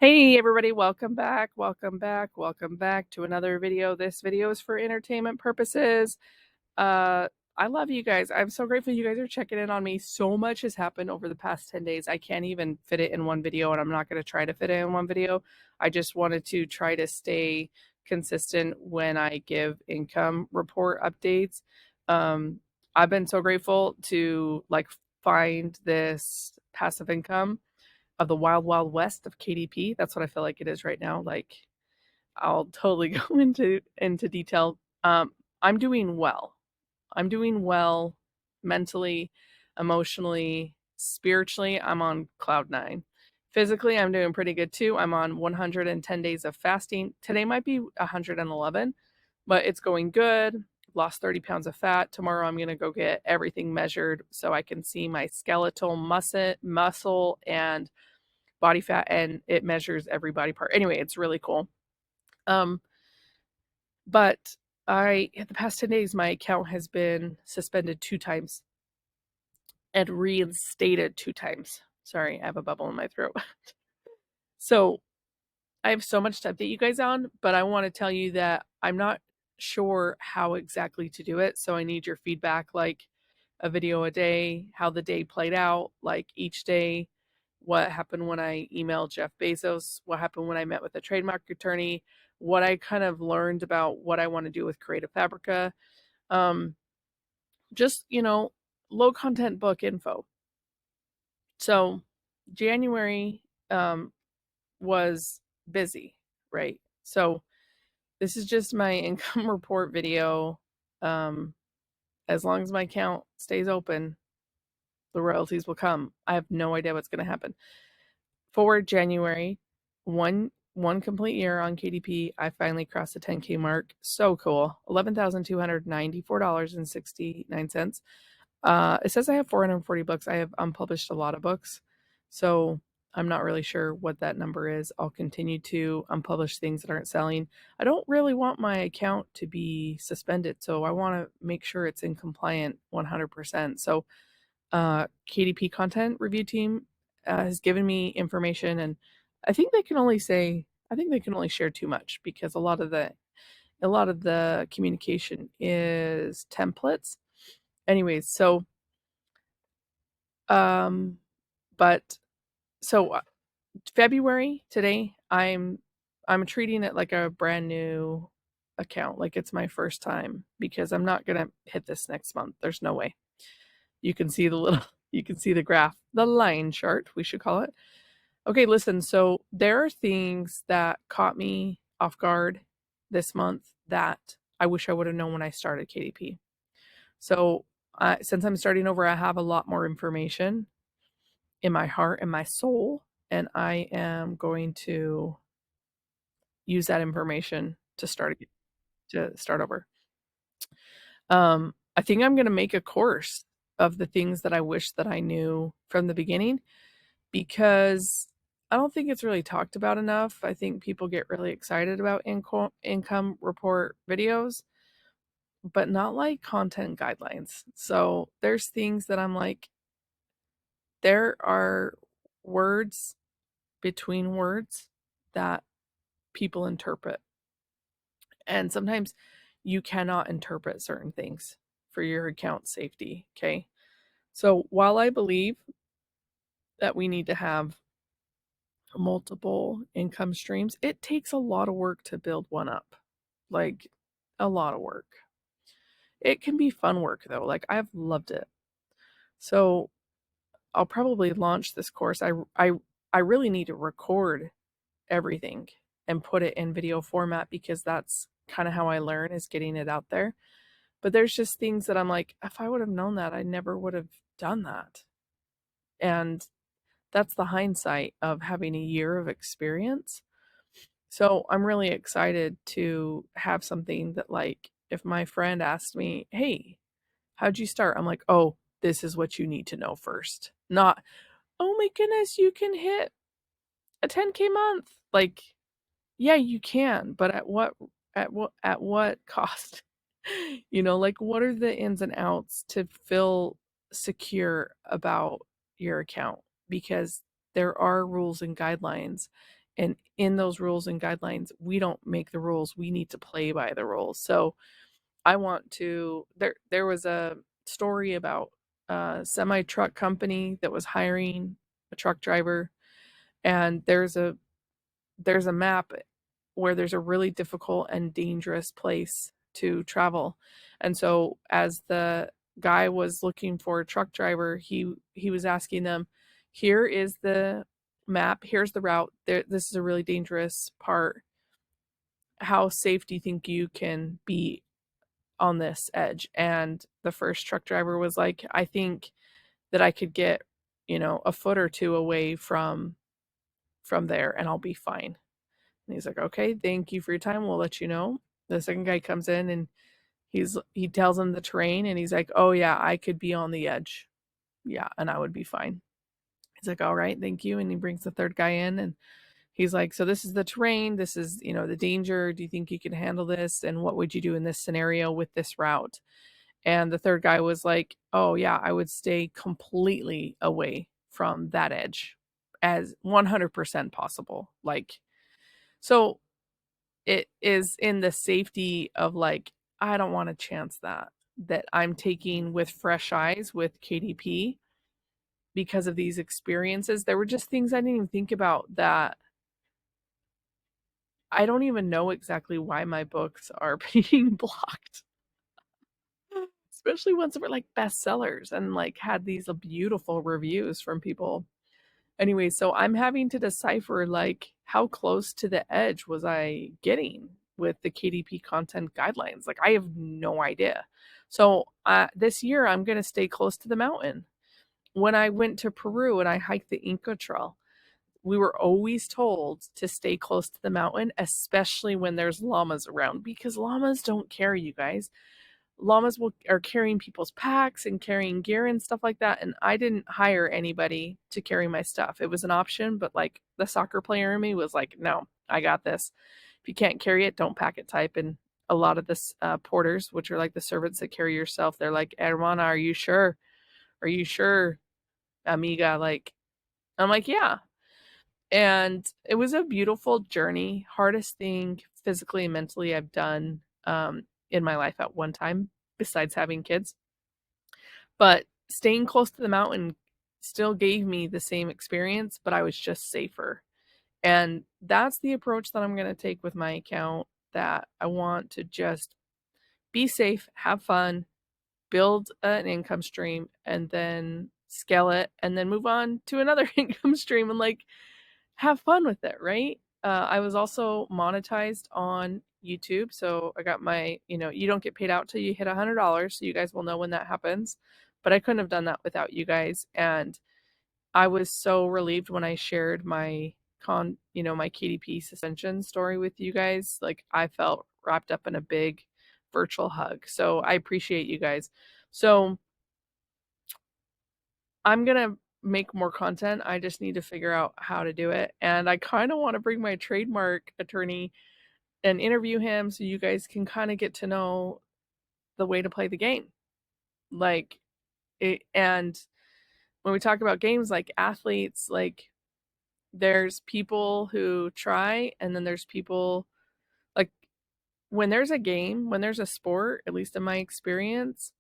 Hey everybody, welcome back, welcome back, welcome back to another video. This video is for entertainment purposes. Uh, I love you guys. I'm so grateful you guys are checking in on me. So much has happened over the past 10 days. I can't even fit it in one video, and I'm not going to try to fit it in one video. I just wanted to try to stay consistent when I give income report updates. I've been so grateful to find this passive income of the wild wild west of KDP. That's what I feel like it is right now. Like, I'll totally go into detail. I'm doing well. I'm doing well mentally, emotionally, spiritually. I'm on cloud nine. Physically, I'm doing pretty good too. I'm on 110 days of fasting. Today might be 111, but it's going good. Lost 30 pounds of fat. Tomorrow I'm going to go get everything measured so I can see my skeletal muscle and body fat, and it measures every body part. Anyway, it's really cool. But in the past 10 days, my account has been suspended 2 times and reinstated 2 times. Sorry, I have a bubble in my throat. So I have so much to update you guys on, but I want to tell you that I'm not sure how exactly to do it. So I need your feedback, like a video a day, how the day played out, like each day, what happened when I emailed Jeff Bezos, what happened when I met with a trademark attorney, what I kind of learned about what I want to do with Creative Fabrica. Just, low content book info. So January was busy, right? So this is just my income report video. As long as my account stays open, the royalties will come. I have no idea what's going to happen. For January, one complete year on KDP, I finally crossed the 10K mark. So cool. $11,294.69. It says I have 440 books. I have unpublished a lot of books. So I'm not really sure what that number is. I'll continue to unpublish things that aren't selling. I don't really want my account to be suspended, so I want to make sure it's in compliant 100%. So KDP content review team has given me information, and I think they can only share too much because a lot of the communication is templates. Anyways, so um but so February today, I'm treating it like a brand new account, like it's my first time, because I'm not gonna hit this next month. There's no way. You can see you can see the graph, the line chart, we should call it. Okay, listen, so there are things that caught me off guard this month that I wish I would have known when I started KDP. So since I'm starting over, I have a lot more information in my heart and my soul, and I am going to use that information to start over. I think I'm going to make a course of the things that I wish that I knew from the beginning, because I don't think it's really talked about enough. I think people get really excited about income report videos, but not like content guidelines. So there's things that I'm like, there are words between words that people interpret. And sometimes you cannot interpret certain things for your account safety. Okay. So while I believe that we need to have multiple income streams, it takes a lot of work to build one up. Like, a lot of work. It can be fun work though. Like, I've loved it. So I'll probably launch this course. I really need to record everything and put it in video format, because that's kind of how I learn, is getting it out there. But there's just things that I'm like, if I would have known that, I never would have done that. And that's the hindsight of having a year of experience. So I'm really excited to have something that, like, if my friend asked me, hey, how'd you start? I'm like, oh, this is what you need to know first. Not, oh my goodness, you can hit a 10K month. Like, yeah, you can, but at what cost? Like, what are the ins and outs to feel secure about your account? Because there are rules and guidelines, And in those rules and guidelines, we don't make the rules. We need to play by the rules. So I want to there was a story about a semi truck company that was hiring a truck driver, and there's a map where there's a really difficult and dangerous place to travel. And so as the guy was looking for a truck driver, he was asking them, here is the map, here's the route. This is a really dangerous part. How safe do you think you can be on this edge? And the first truck driver was like, I think that I could get, a foot or two away from there and I'll be fine. And he's like, okay, thank you for your time. We'll let you know. The second guy comes in and he tells him the terrain and he's like, oh yeah, I could be on the edge. Yeah, and I would be fine. He's like, all right, thank you. And he brings the third guy in and he's like, so this is the terrain. This is, the danger. Do you think you can handle this? And what would you do in this scenario with this route? And the third guy was like, oh yeah, I would stay completely away from that edge as 100% possible. Like, so it is in the safety of like, I don't want to chance that I'm taking with fresh eyes with KDP because of these experiences. There were just things I didn't even think about that I don't even know exactly why my books are being blocked. Especially ones that were like bestsellers and like had these beautiful reviews from people. Anyway, so I'm having to decipher like how close to the edge was I getting with the KDP content guidelines. Like I have no idea. So this year I'm going to stay close to the mountain. When I went to Peru and I hiked the Inca Trail, we were always told to stay close to the mountain, especially when there's llamas around, because llamas don't care, you guys. Llamas are carrying people's packs and carrying gear and stuff like that, and I didn't hire anybody to carry my stuff. It was an option, but like the soccer player in me was like, no, I got this. If you can't carry it, don't pack it type. And a lot of this porters, which are like the servants that carry yourself, they're like, hermana, are you sure? Are you sure, amiga? Like, I'm like, yeah. And it was a beautiful journey. Hardest thing physically and mentally I've done in my life at one time, besides having kids. But staying close to the mountain still gave me the same experience, but I was just safer. And that's the approach that I'm going to take with my account, that I want to just be safe, have fun, build an income stream, and then scale it, and then move on to another income stream and like have fun with it, right? I was also monetized on YouTube. So I got my, you don't get paid out till you hit $100. So you guys will know when that happens. But I couldn't have done that without you guys. And I was so relieved when I shared my my KDP suspension story with you guys. Like I felt wrapped up in a big virtual hug. So I appreciate you guys. So I'm gonna make more content. I just need to figure out how to do it. And I kind of want to bring my trademark attorney and interview him so you guys can kind of get to know the way to play the game. Like it, and when we talk about games like athletes, like there's people who try and then there's people like when there's a game, when there's a sport, at least in my experience,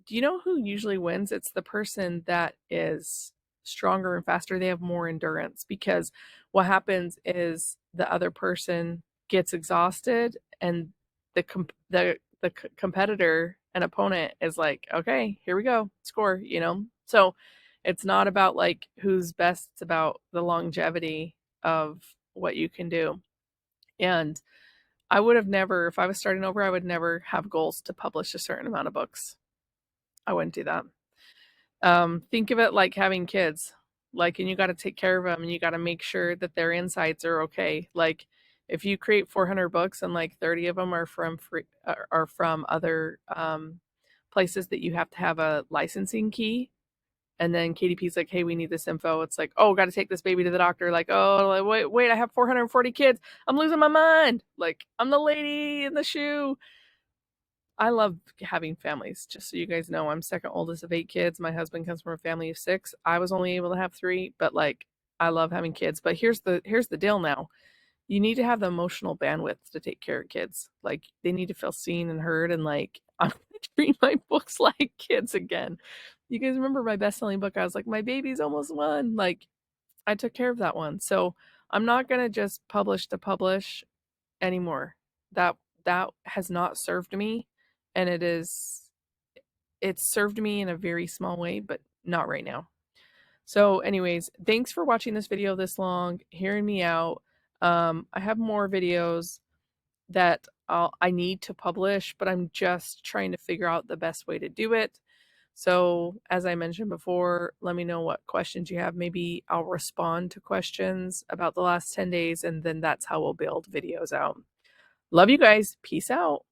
do you know who usually wins? It's the person that is stronger and faster. They have more endurance because what happens is the other person gets exhausted and the competitor and opponent is like, okay, here we go, score. So it's not about like who's best, it's about the longevity of what you can do. And I would have never, if I was starting over, I would never have goals to publish a certain amount of books. I wouldn't do that. Think of it like having kids, like, and you got to take care of them and you got to make sure that their insides are okay. Like, if you create 400 books and like 30 of them are from are from other places that you have to have a licensing key, and then KDP's like, hey, we need this info. It's like, oh, got to take this baby to the doctor. Like, oh, wait, I have 440 kids. I'm losing my mind. Like, I'm the lady in the shoe. I love having families. Just so you guys know, I'm second oldest of 8 kids. My husband comes from a family of 6. I was only able to have 3, but like I love having kids, but here's the deal now. You need to have the emotional bandwidth to take care of kids. Like, they need to feel seen and heard, and like, I'm gonna treat my books like kids again. You guys remember my best-selling book? I was like, my baby's almost one. Like, I took care of that one. So I'm not gonna just publish to publish anymore. That has not served me, and it's served me in a very small way, but not right now. So anyways, thanks for watching this video this long, hearing me out. I have more videos that I need to publish, but I'm just trying to figure out the best way to do it. So as I mentioned before, let me know what questions you have. Maybe I'll respond to questions about the last 10 days, and then that's how we'll build videos out. Love you guys. Peace out.